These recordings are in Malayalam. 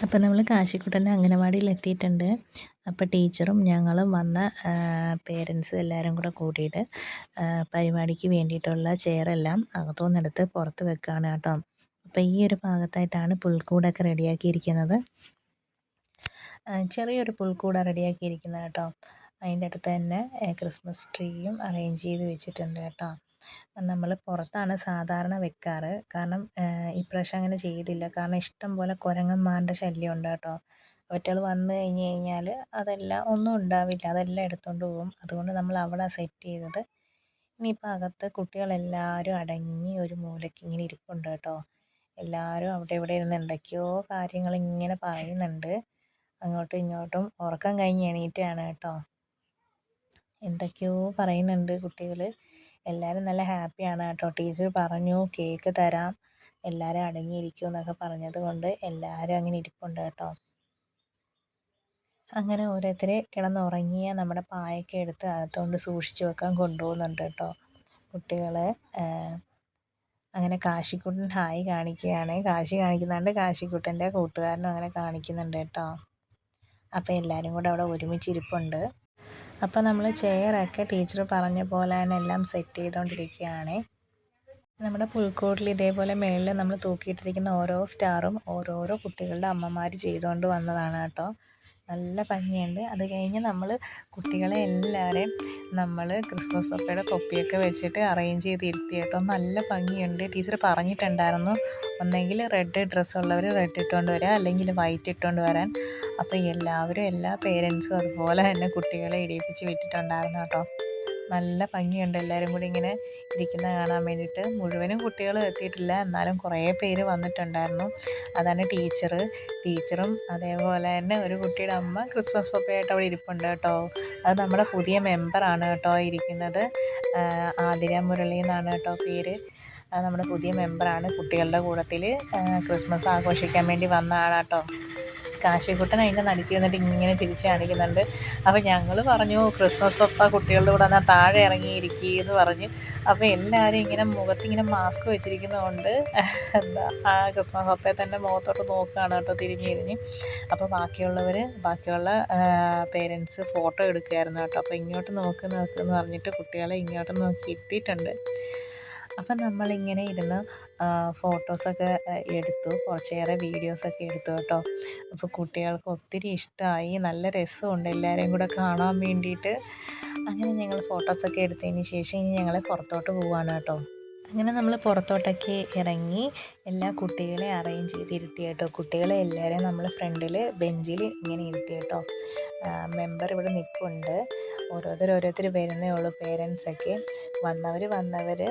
അപ്പോൾ നമ്മൾ കാശിക്കുട്ടൻ്റെ അംഗനവാടിയിൽ എത്തിയിട്ടുണ്ട്. അപ്പോൾ ടീച്ചറും ഞങ്ങളും വന്ന പേരൻസും എല്ലാവരും കൂടെ കൂടിയിട്ട് പരിപാടിക്ക് വേണ്ടിയിട്ടുള്ള ചെയറെല്ലാം അകത്തുനിന്നെടുത്ത് പുറത്ത് വെക്കുകയാണ് കേട്ടോ. അപ്പോൾ ഈ ഒരു ഭാഗത്തായിട്ടാണ് പുൽക്കൂടൊക്കെ റെഡിയാക്കിയിരിക്കുന്നത്. ചെറിയൊരു പുൽക്കൂടാണ് റെഡിയാക്കിയിരിക്കുന്നത് കേട്ടോ. അതിൻ്റെ അടുത്ത് തന്നെ ക്രിസ്മസ് ട്രീയും അറേഞ്ച് ചെയ്ത് വെച്ചിട്ടുണ്ട് കേട്ടോ. നമ്മൾ പുറത്താണ് സാധാരണ വെക്കാറ്. കാരണം ഇപ്രാവശ്യം അങ്ങനെ ചെയ്തില്ല. കാരണം ഇഷ്ടം പോലെ കുരങ്ങന്മാരുടെ ശല്യം ഉണ്ട് കേട്ടോ. അവറ്റകൾ വന്നു കഴിഞ്ഞ് കഴിഞ്ഞാൽ അതെല്ലാം ഒന്നും ഉണ്ടാവില്ല, അതെല്ലാം എടുത്തുകൊണ്ട് പോകും. അതുകൊണ്ട് നമ്മൾ അവിടെ സെറ്റ് ചെയ്തത്. ഇനിയിപ്പോൾ അകത്ത് കുട്ടികളെല്ലാവരും അടങ്ങി ഒരു മൂലയ്ക്ക് ഇങ്ങനെ ഇരിപ്പുണ്ട് കേട്ടോ. എല്ലാവരും അവിടെ ഇവിടെ ഇരുന്ന് എന്തൊക്കെയോ കാര്യങ്ങൾ ഇങ്ങനെ പറയുന്നുണ്ട്, അങ്ങോട്ടും ഇങ്ങോട്ടും. ഉറക്കം കഴിഞ്ഞ് എണീറ്റാണ് കേട്ടോ. എന്തൊക്കെയോ പറയുന്നുണ്ട് കുട്ടികൾ. എല്ലാവരും നല്ല ഹാപ്പിയാണ് കേട്ടോ. ടീച്ചർ പറഞ്ഞു കേക്ക് തരാം, എല്ലാവരും അടങ്ങിയിരിക്കും എന്നൊക്കെ പറഞ്ഞത് കൊണ്ട് എല്ലാവരും അങ്ങനെ ഇരിപ്പുണ്ട് കേട്ടോ. അങ്ങനെ ഓരോരുത്തർ കിടന്നുറങ്ങിയ നമ്മുടെ പായൊക്കെ എടുത്ത് അകത്തുകൊണ്ട് സൂക്ഷിച്ച് വെക്കാൻ കൊണ്ടുപോകുന്നുണ്ട് കേട്ടോ കുട്ടികളെ. അങ്ങനെ കാശിക്കുട്ടൻ ഹായ് കാണിക്കുകയാണ്. കാശി കാണിക്കുന്നുണ്ട്, കാശിക്കുട്ടൻ്റെ കൂട്ടുകാരനും അങ്ങനെ കാണിക്കുന്നുണ്ട് കേട്ടോ. അപ്പോൾ എല്ലാവരും കൂടെ അവിടെ ഒരുമിച്ചിരിപ്പുണ്ട്. അപ്പോൾ നമ്മൾ ചെയറൊക്കെ ടീച്ചർ പറഞ്ഞ പോലെ തന്നെ എല്ലാം സെറ്റ് ചെയ്തുകൊണ്ടിരിക്കുകയാണ്. നമ്മുടെ പുൽക്കൂടിൽ ഇതേപോലെ മേളിൽ നമ്മൾ തൂക്കിയിട്ടിരിക്കുന്ന ഓരോ സ്റ്റാറും ഓരോരോ കുട്ടികളുടെ അമ്മമാർ ചെയ്തുകൊണ്ട് വന്നതാണ് കേട്ടോ. നല്ല ഭംഗിയുണ്ട്. അത് കഴിഞ്ഞ് നമ്മൾ കുട്ടികളെ എല്ലാവരെയും നമ്മൾ ക്രിസ്മസ് പപ്പയുടെ തൊപ്പിയൊക്കെ വെച്ചിട്ട് അറേഞ്ച് ചെയ്ത് ഇരുത്തി കേട്ടോ. നല്ല ഭംഗിയുണ്ട്. ടീച്ചർ പറഞ്ഞിട്ടുണ്ടായിരുന്നു ഒന്നെങ്കിൽ റെഡ് ഡ്രസ്സുള്ളവർ റെഡ് ഇട്ടുകൊണ്ട് വരാം, അല്ലെങ്കിൽ വൈറ്റ് ഇട്ടുകൊണ്ട് വരാൻ. അപ്പോൾ എല്ലാവരും എല്ലാ പേരൻസും അതുപോലെ തന്നെ കുട്ടികളെ ഇടിയിപ്പിച്ച് വിട്ടിട്ടുണ്ടായിരുന്നു കേട്ടോ. നല്ല ഭംഗിയുണ്ട് എല്ലാവരും കൂടി ഇങ്ങനെ ഇരിക്കുന്നത് കാണാൻ വേണ്ടിയിട്ട്. മുഴുവനും കുട്ടികൾ എത്തിയിട്ടില്ല, എന്നാലും കുറേ പേര് വന്നിട്ടുണ്ടായിരുന്നു. അതാണ് ടീച്ചറും അതേപോലെ തന്നെ ഒരു കുട്ടിയുടെ അമ്മ ക്രിസ്മസ് പപ്പയായിട്ട് അവിടെ ഇരിപ്പുണ്ട് കേട്ടോ. അത് നമ്മുടെ പുതിയ മെമ്പറാണ് കേട്ടോ ഇരിക്കുന്നത്. ആതിര മുരളി എന്നാണ് കേട്ടോ പേര്. അത് നമ്മുടെ പുതിയ മെമ്പറാണ്. കുട്ടികളുടെ കൂട്ടത്തിൽ ക്രിസ്മസ് ആഘോഷിക്കാൻ വേണ്ടി വന്നതാണ് കേട്ടോ. കാശിക്കുട്ടൻ അതിൻ്റെ നടുക്ക് വന്നിട്ട് ഇങ്ങനെ ചിരിച്ച് കാണിക്കുന്നുണ്ട്. അപ്പോൾ ഞങ്ങൾ പറഞ്ഞു ക്രിസ്മസ് പപ്പ കുട്ടികളുടെ കൂടെ എന്നാൽ താഴെ ഇറങ്ങിയിരിക്കുക എന്ന് പറഞ്ഞു. അപ്പോൾ എല്ലാവരും ഇങ്ങനെ മുഖത്തിങ്ങനെ മാസ്ക് വെച്ചിരിക്കുന്നതുകൊണ്ട് ആ ക്രിസ്മസ് പപ്പയെ തന്നെ മുഖത്തോട്ട് നോക്കുകയാണ് കേട്ടോ, തിരിഞ്ഞ്. അപ്പോൾ ബാക്കിയുള്ള പേരൻസ് ഫോട്ടോ എടുക്കുകയായിരുന്നു കേട്ടോ. അപ്പോൾ ഇങ്ങോട്ട് നോക്ക് പറഞ്ഞിട്ട് കുട്ടികളെ ഇങ്ങോട്ട് നോക്കി ഇരുത്തിയിട്ടുണ്ട്. അപ്പം നമ്മളിങ്ങനെ ഇരുന്ന് ഫോട്ടോസൊക്കെ എടുത്തു, കുറച്ചേറെ വീഡിയോസൊക്കെ എടുത്തു കേട്ടോ. അപ്പോൾ കുട്ടികൾക്ക് ഒത്തിരി ഇഷ്ടമായി, നല്ല രസമുണ്ട് എല്ലാവരെയും കൂടെ കാണാൻ വേണ്ടിയിട്ട്. അങ്ങനെ ഞങ്ങൾ ഫോട്ടോസൊക്കെ എടുത്തതിന് ശേഷം ഇനി ഞങ്ങൾ പുറത്തോട്ട് പോവുകയാണ് കേട്ടോ. അങ്ങനെ നമ്മൾ പുറത്തോട്ടൊക്കെ ഇറങ്ങി എല്ലാ കുട്ടികളെ അറേഞ്ച് ചെയ്തിരുത്തി കേട്ടോ. കുട്ടികളെ എല്ലാവരെയും നമ്മൾ ഫ്രണ്ടിൽ ബെഞ്ചിൽ ഇങ്ങനെ ഇരുത്തി കേട്ടോ. മെമ്പർ ഇവിടെ നിൽപ്പുണ്ട്. ഓരോരുത്തർ വരുന്നേ ഉള്ളൂ. പേരൻസൊക്കെ വന്നവർ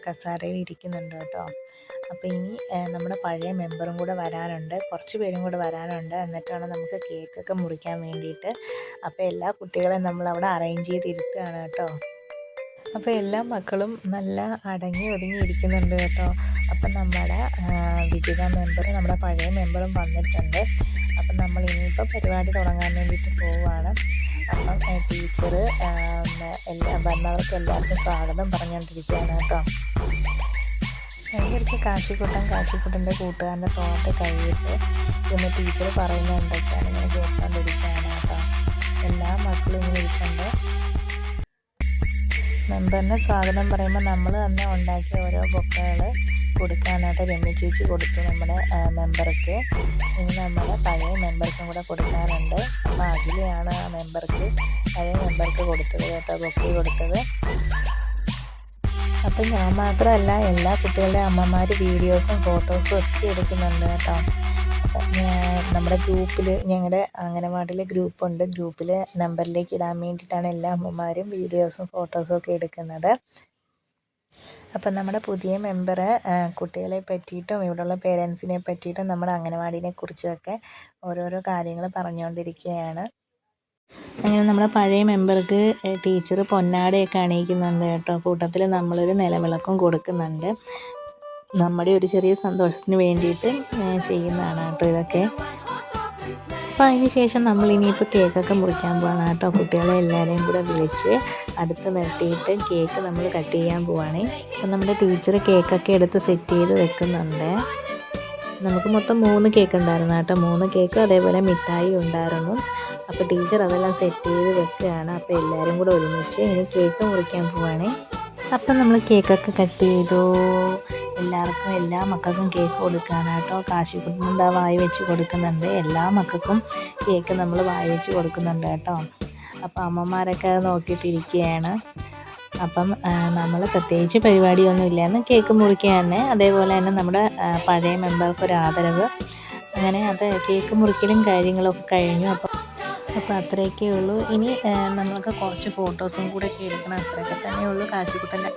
കസാരയിൽ ഇരിക്കുന്നുണ്ട് കേട്ടോ. അപ്പോൾ ഇനി നമ്മുടെ പഴയ മെമ്പറും കൂടെ വരാനുണ്ട്, കുറച്ച് പേരും കൂടെ വരാനുണ്ട്. എന്നിട്ടാണ് നമുക്ക് കേക്കൊക്കെ മുറിക്കാൻ വേണ്ടിയിട്ട്. അപ്പോൾ എല്ലാ കുട്ടികളെയും നമ്മളവിടെ അറേഞ്ച് ചെയ്തിരുത്തുകയാണ് കേട്ടോ. അപ്പോൾ എല്ലാ മക്കളും നല്ല അടങ്ങി ഒതുങ്ങി ഇരിക്കുന്നുണ്ട് കേട്ടോ. അപ്പം നമ്മുടെ വിജിത മെമ്പർ, നമ്മുടെ പഴയ മെമ്പറും വന്നിട്ടുണ്ട്. അപ്പം നമ്മൾ ഇനിയിപ്പോൾ പരിപാടി തുടങ്ങാൻ വേണ്ടിയിട്ട് പോവുകയാണ്. അപ്പം ടീച്ചർ വന്നവർക്ക് എല്ലാവർക്കും സ്വാഗതം പറഞ്ഞുകൊണ്ടിരിക്കുകയാണ് കേട്ടോ. അതിൻ്റെ കാശിക്കുട്ടൻ്റെ കൂട്ടുകാരൻ്റെ തോന്നത്തെ കൈയിട്ട് ഇന്ന് ടീച്ചർ പറയുന്നത് എന്തൊക്കെയാണ് ഇങ്ങനെ കേട്ടുകൊണ്ടിരിക്കുകയാണ് കേട്ടോ. എല്ലാ മക്കളും ഇങ്ങനെ ഇരിക്കുന്നുണ്ട്. മെമ്പറിന് സ്വാഗതം പറയുമ്പോൾ നമ്മൾ തന്നെ ഉണ്ടാക്കിയ ഓരോ ബൊക്കകൾ കൊടുക്കാനായിട്ട് രമ്യ ചേച്ചി കൊടുത്തു നമ്മുടെ മെമ്പർക്ക്. ഇനി നമ്മുടെ പഴയ മെമ്പർക്കും കൂടെ കൊടുക്കാനുണ്ട്. അപ്പോൾ അഖിലയാണ് ആ പഴയ മെമ്പർക്ക് കൊടുത്തത് കേട്ടോ, ബൊക്കെ കൊടുത്തത്. അപ്പം ഞാൻ മാത്രമല്ല, എല്ലാ കുട്ടികളുടെ അമ്മമാർ വീഡിയോസും ഫോട്ടോസും ഒക്കെ എടുക്കുന്നുണ്ട് കേട്ടോ. നമ്മുടെ ഗ്രൂപ്പിൽ, ഞങ്ങളുടെ അംഗനവാടിയിലെ ഗ്രൂപ്പുണ്ട്, ഗ്രൂപ്പിൽ നമ്പറിലേക്ക് ഇടാൻ വേണ്ടിയിട്ടാണ് എല്ലാ അമ്മമാരും വീഡിയോസും ഫോട്ടോസും ഒക്കെ എടുക്കുന്നത്. അപ്പം നമ്മുടെ പുതിയ മെമ്പർ കുട്ടികളെ പറ്റിയിട്ടും ഇവിടെയുള്ള പേരൻസിനെ പറ്റിയിട്ടും നമ്മുടെ അംഗനവാടിനെ കുറിച്ചുമൊക്കെ ഓരോരോ കാര്യങ്ങൾ പറഞ്ഞുകൊണ്ടിരിക്കുകയാണ്. അങ്ങനെ നമ്മുടെ പഴയ മെമ്പർക്ക് ടീച്ചർ പൊന്നാടയൊക്കെ അണിയിക്കുന്നുണ്ട് കേട്ടോ. കൂട്ടത്തിൽ നമ്മളൊരു നിലവിളക്കും കൊടുക്കുന്നുണ്ട്. നമ്മുടെ ഒരു ചെറിയ സന്തോഷത്തിന് വേണ്ടിയിട്ട് ചെയ്യുന്നതാണ് കേട്ടോ ഇതൊക്കെ. അപ്പോൾ അതിന് ശേഷം നമ്മൾ ഇനിയിപ്പോൾ കേക്കൊക്കെ മുറിക്കാൻ പോവാണ് കേട്ടോ. കുട്ടികളെ എല്ലാവരെയും കൂടെ വിളിച്ച് അടുത്ത് നിർത്തിയിട്ട് കേക്ക് നമ്മൾ കട്ട് ചെയ്യാൻ പോവാണ്. അപ്പം നമ്മുടെ ടീച്ചർ കേക്കൊക്കെ എടുത്ത് സെറ്റ് ചെയ്ത് വെക്കുന്നുണ്ട്. നമുക്ക് മൊത്തം 3 കേക്ക് ഉണ്ടായിരുന്നു കേട്ടോ. 3 കേക്ക് അതേപോലെ മിഠായി ഉണ്ടായിരുന്നു. അപ്പോൾ ടീച്ചർ അതെല്ലാം സെറ്റ് ചെയ്ത് വെക്കുകയാണ്. അപ്പോൾ എല്ലാവരും കൂടെ ഒരുമിച്ച് ഇനി കേക്ക് മുറിക്കാൻ പോവുകയാണേ. അപ്പം നമ്മൾ കേക്കൊക്കെ കട്ട് ചെയ്തു. എല്ലാവർക്കും എല്ലാ മക്കൾക്കും കേക്ക് കൊടുക്കുകയാണ് കേട്ടോ. കാശിക്കുട്ടൻ എന്താ വായി വെച്ച് കൊടുക്കുന്നുണ്ട്. എല്ലാ മക്കൾക്കും കേക്ക് നമ്മൾ വായി വെച്ച് കൊടുക്കുന്നുണ്ട് കേട്ടോ. അപ്പോൾ അമ്മമാരൊക്കെ നോക്കിയിട്ടിരിക്കുകയാണ്. അപ്പം നമ്മൾ പ്രത്യേകിച്ച് പരിപാടിയൊന്നും ഇല്ലായിരുന്നു, കേക്ക് മുറിക്കുക തന്നെ. അതേപോലെ തന്നെ നമ്മുടെ പഴയ മെമ്പർക്കൊരു ആദരവ്, അങ്ങനെ അത് കേക്ക് മുറിക്കലും കാര്യങ്ങളൊക്കെ കഴിഞ്ഞു. അപ്പോൾ അത്രയൊക്കെ ഉള്ളൂ. ഇനി നമ്മൾക്ക് കുറച്ച് ഫോട്ടോസും കൂടെ ഒക്കെ എടുക്കണം. അത്രയൊക്കെ തന്നെ ഉള്ളൂ കാശിക്കുട്ടൻ്റെ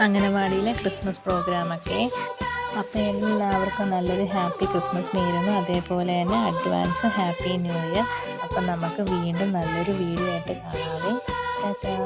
അംഗനവാടിയിലെ ക്രിസ്മസ് പ്രോഗ്രാമൊക്കെ. അപ്പോൾ എല്ലാവർക്കും നല്ലൊരു ഹാപ്പി ക്രിസ്മസ് നേരുന്നു. അതേപോലെ തന്നെ അഡ്വാൻസ് ഹാപ്പി ന്യൂ ഇയർ. അപ്പം നമുക്ക് വീണ്ടും നല്ലൊരു വീഡിയോ ആയിട്ട് കാണാവേ. ടാറ്റാ.